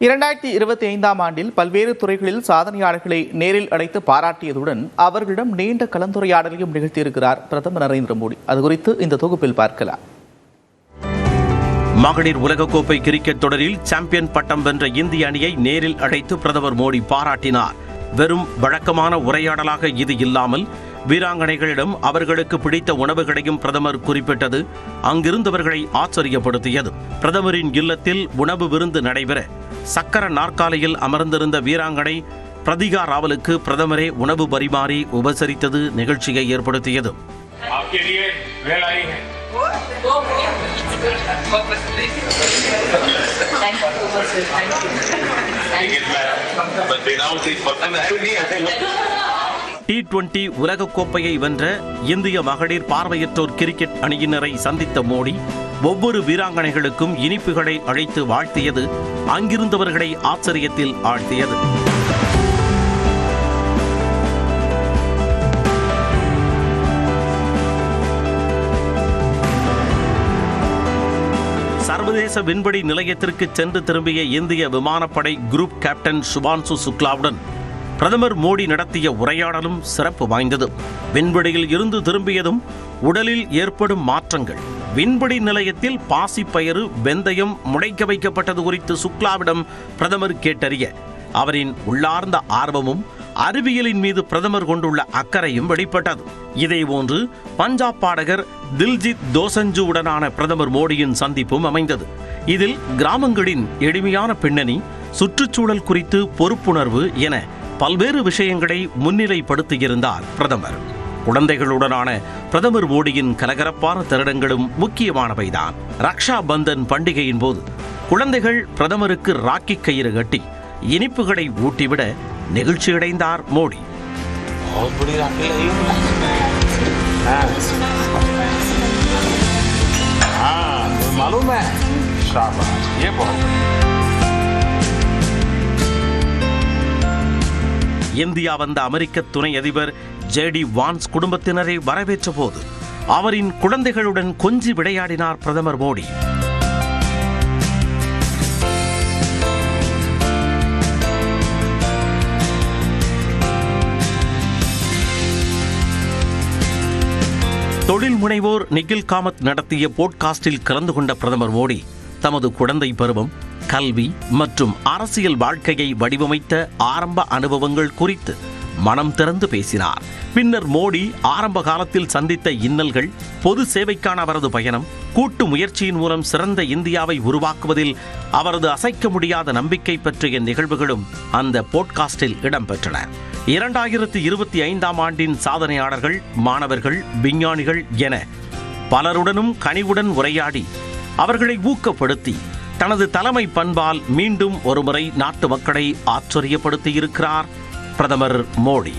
2025ஆம் ஆண்டில் பல்வேறு துறைகளில் சாதனையாளர்களை நேரில் அழைத்து பாராட்டியதுடன் அவர்களிடம் நீண்ட கலந்துரையாடலையும் நிகழ்த்தியிருக்கிறார் பிரதமர் நரேந்திர மோடி. அது குறித்து இந்த தொகுப்பில் பார்க்கலாம். மகளிர் உலகக்கோப்பை கிரிக்கெட் தொடரில் சாம்பியன் பட்டம் வென்ற இந்திய அணியை நேரில் அழைத்து பிரதமர் மோடி பாராட்டினார். வெறும் வழக்கமான உரையாடலாக இது இல்லாமல் வீராங்கனைகளிடம் அவர்களுக்கு பிடித்த உணவுகளையும் பிரதமர் குறிப்பிட்டது அங்கிருந்தவர்களை ஆச்சரியப்படுத்தியது. பிரதமரின் இல்லத்தில் உணவு விருந்து நடைபெற சக்கர நாற்காலியில் அமர்ந்திருந்த வீராங்கனை பிரதிகா ராவலுக்கு பிரதமரே உணவு பரிமாறி உபசரித்தது நிகழ்ச்சியை ஏற்படுத்தியது. T20 உலகக்கோப்பையை வென்ற இந்திய மகளிர் பார்வையற்றோர் கிரிக்கெட் அணியினரை சந்தித்த மோடி ஒவ்வொரு வீராங்கனைகளுக்கும் இனிப்புகளை அழைத்து வாழ்த்தியது அங்கிருந்தவர்களை ஆச்சரியத்தில் ஆழ்த்தியது. சர்வதேச விண்வெளி நிலையத்திற்கு சென்று திரும்பிய இந்திய விமானப்படை குரூப் கேப்டன் சுபான்சு சுக்லாவுடன் பிரதமர் மோடி நடத்திய உரையாடலும் சிறப்பு வாய்ந்தது. விண்வெளியில் இருந்து திரும்பியதும் உடலில் ஏற்படும் மாற்றங்கள், விண்வெளி நிலையத்தில் பாசிப்பயிறு வெந்தயம் முளைக்க வைக்கப்பட்டது குறித்து சுக்லாவிடம் பிரதமர் கேட்டறிய அவரின் உள்ளார்ந்த ஆர்வமும் அறிவியலின் மீது பிரதமர் கொண்டுள்ள அக்கறையும் வெளிப்பட்டது. இதேபோன்று பஞ்சாப் பாடகர் தில்ஜித் தோசஞ்சுவுடனான பிரதமர் மோடியின் சந்திப்பும் அமைந்தது. இதில் கிராமங்களின் எளிமையான பின்னணி, சுற்றுச்சூழல் குறித்து பொறுப்புணர்வு என பல்வேறு விஷயங்களை முன்னிலைப்படுத்தியிருந்தார் பிரதமர். குழந்தைகளுடனான பிரதமர் மோடியின் கலகலப்பான தருணங்களும் முக்கியமானவைதான். ரக்ஷா பந்தன் பண்டிகையின் போது குழந்தைகள் பிரதமருக்கு ராக்கி கயிறு கட்டி இனிப்புகளை ஊட்டிவிட நெகிழ்ச்சியடைந்தார் மோடி. இந்தியா வந்த அமெரிக்க துணை அதிபர் JD வான்ஸ் குடும்பத்தினரை வரவேற்ற போது அவரின் குழந்தைகளுடன் கொஞ்சி விளையாடினார் பிரதமர் மோடி. தொழில் முனைவோர் நிகில் காமத் நடத்திய போட்காஸ்டில் கலந்து கொண்ட பிரதமர் மோடி தமது குழந்தை பருவம், கல்வி மற்றும் அரசியல் வாழ்க்கையை வடிவமைத்த ஆரம்ப அனுபவங்கள் குறித்து மனம் திறந்து பேசினார். பின்னர் மோடி ஆரம்ப காலத்தில் சந்தித்த இன்னல்கள், பொது சேவைக்கான அவரது பயணம், கூட்டு முயற்சியின் மூலம் சிறந்த இந்தியாவை உருவாக்குவதில் அவரது அசைக்க முடியாத நம்பிக்கை பற்றிய நிகழ்வுகளும் அந்த போட்காஸ்டில் இடம்பெற்றன. 2025ஆம் ஆண்டின் சாதனையாளர்கள், மாணவர்கள், விஞ்ஞானிகள் என பலருடனும் கனிவுடன் உரையாடி அவர்களை ஊக்கப்படுத்தி தனது தலைமை பண்பால் மீண்டும் ஒருமுறை நாட்டு மக்களை ஆச்சரியப்படுத்தியிருக்கிறார் பிரதமர் மோடி.